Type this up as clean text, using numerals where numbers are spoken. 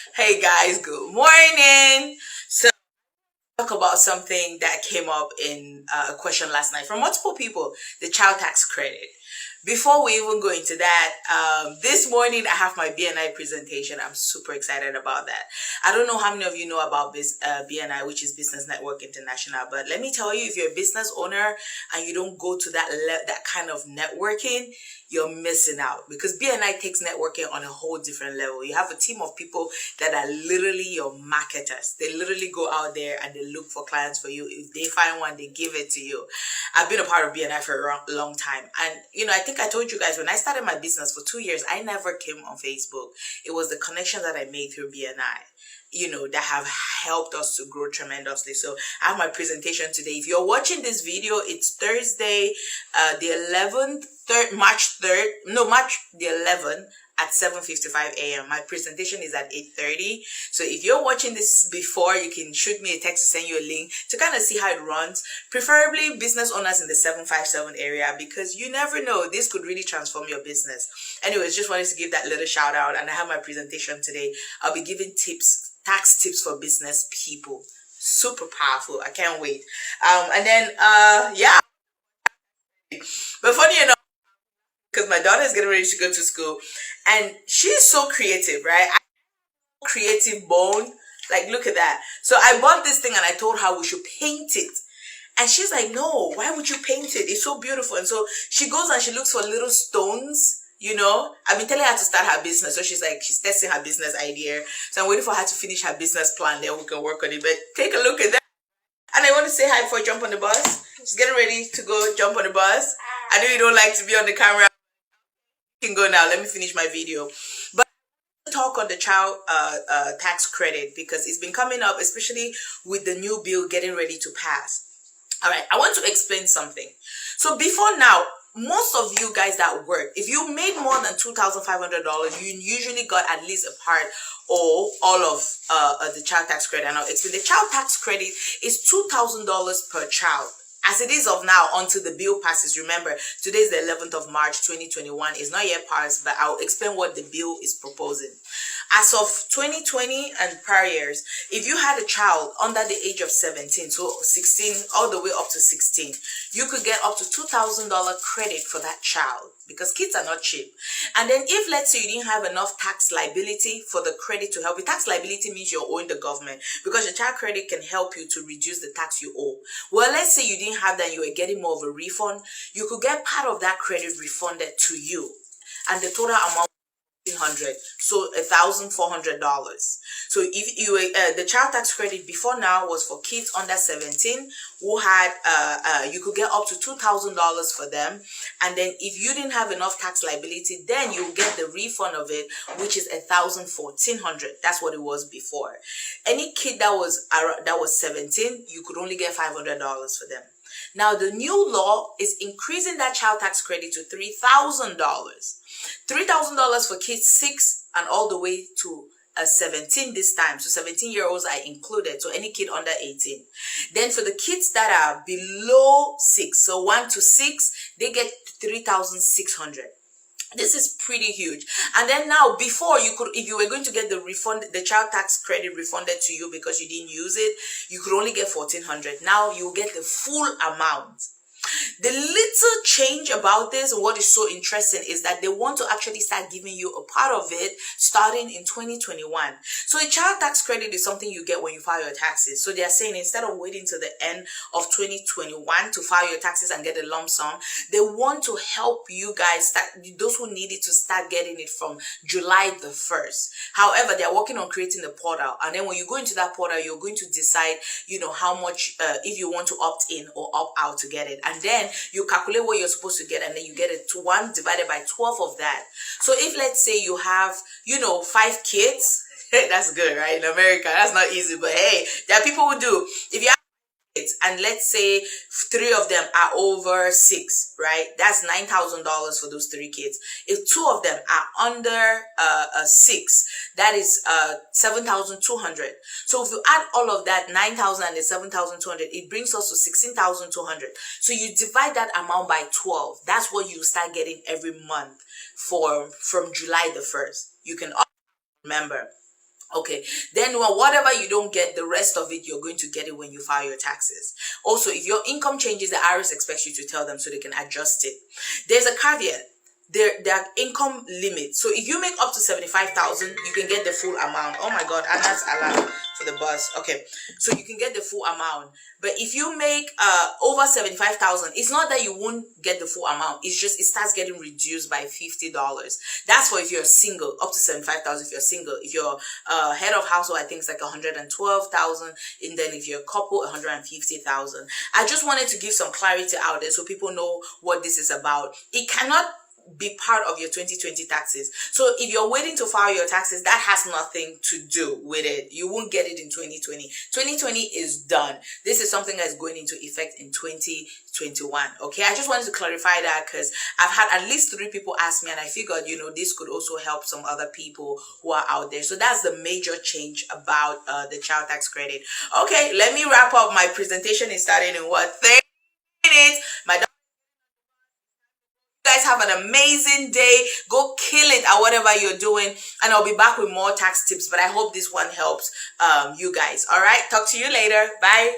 Hey guys, good morning. So, talk about something that came up in a question last night from multiple people, the child tax credit. Before we even go into that, this morning I have my BNI presentation. I'm super excited about that. I don't know how many of you know about BNI, which is Business Network International, but let me tell you, if you're a business owner and you don't go to that kind of networking, you're missing out because BNI takes networking on a whole different level. You have a team of people that are literally your marketers. They literally go out there and they look for clients for you. If they find one, they give it to you. I've been a part of BNI for a long time. And, I think I told you guys when I started my business for 2 years, I never came on Facebook. It was the connection that I made through BNI. That have helped us to grow tremendously. So I have my presentation today. If you're watching this video, it's Thursday, the 11th, March 3rd, no, March the 11th at 7:55 a.m. My presentation is at 8:30. So if you're watching this before, you can shoot me a text to send you a link to kind of see how it runs. Preferably business owners in the 757 area, because you never know, this could really transform your business. Anyways, just wanted to give that little shout out, and I have my presentation today. I'll be giving tax tips for business people. Super powerful. I can't wait. And then yeah. But funny enough, because my daughter is getting ready to go to school, and she's so creative, right? Creative bone. Like, look at that. So I bought this thing and I told her we should paint it. And she's like, no, why would you paint it? It's so beautiful. And so she goes and she looks for little stones. I've been telling her to start her business. So she's testing her business idea. So I'm waiting for her to finish her business plan. Then we can work on it. But take a look at that. And I want to say hi before I jump on the bus. She's getting ready to go jump on the bus. I know you don't like to be on the camera. You can go now. Let me finish my video. But talk on the child tax credit because it's been coming up, especially with the new bill getting ready to pass. All right, I want to explain something. So before now, most of you guys that work, if you made more than $2,500, you usually got at least a part or all of the child tax credit. And I'll explain. The child tax credit is $2,000 per child. As it is of now until the bill passes. Remember, today is the 11th of March 2021. It's not yet passed, but I'll explain what the bill is proposing. As of 2020 and prior years, if you had a child under the age of 17, so 16 all the way up to 16, you could get up to $2,000 credit for that child because kids are not cheap. And then if, let's say, you didn't have enough tax liability for the credit to help you, tax liability means you're owing the government because your child credit can help you to reduce the tax you owe. Well, let's say you didn't have that, you were getting more of a refund, you could get part of that credit refunded to you. And the total amount so $1,400. So if you the child tax credit before now was for kids under 17 who had you could get up to $2,000 for them, and then if you didn't have enough tax liability, then you get the refund of it, which is $1,400. That's what it was before. Any kid that was 17, you could only get $500 for them. Now the new law is increasing that child tax credit to $3,000. $3,000 for kids 6 and all the way to 17 this time. So 17-year-olds are included. So any kid under 18. Then for the kids that are below 6, so 1 to 6, they get 3,600. This is pretty huge. And then now, before you could, if you were going to get the child tax credit refunded to you because you didn't use it, you could only get 1,400. Now you get the full amount. The little change about this and what is so interesting is that they want to actually start giving you a part of it starting in 2021. So a child tax credit is something you get when you file your taxes. So they are saying instead of waiting till the end of 2021 to file your taxes and get a lump sum, they want to help you guys, those who need it, to start getting it from July the 1st. However, they are working on creating a portal. And then when you go into that portal, you're going to decide, how much, if you want to opt in or opt out to get it. And then you calculate what you're supposed to get, and then you get it to 1 divided by 12 of that. So if, let's say, you have 5 kids, that's good, right? In America, that's not easy, but hey, there are people who do. If you have kids and let's say 3 of them are over 6, right, that's $9,000 for those 3 kids. If 2 of them are under 6, that is 7,200. So if you add all of that, 9,000 and the 7,200, it brings us to 16,200. So you divide that amount by 12. That's what you start getting every month from July the 1st. You can remember. Okay, then whatever you don't get, the rest of it, you're going to get it when you file your taxes. Also, if your income changes, the IRS expects you to tell them so they can adjust it. There's a caveat. Their income limit. So if you make up to 75,000, you can get the full amount. Oh my God, and that's alarm for the bus. Okay, so you can get the full amount. But if you make over 75,000, it's not that you won't get the full amount. It's just it starts getting reduced by $50. That's for if you're single, up to 75,000 if you're single. If you're head of household, I think it's like 112,000, and then if you're a couple, 150,000. I just wanted to give some clarity out there so people know what this is about. It cannot be part of your 2020 taxes. So if you're waiting to file your taxes, that has nothing to do with it. You won't get it in 2020. 2020 is done. This is something that's going into effect in 2021. Okay, I just wanted to clarify that because I've had at least 3 people ask me, and I figured, this could also help some other people who are out there. So that's the major change about the child tax credit. Okay, let me wrap up. My presentation is starting in 30 minutes. My guys have an amazing day. Go kill it at whatever you're doing, and I'll be back with more tax tips, but I hope this one helps you guys. All right, talk to you later. Bye.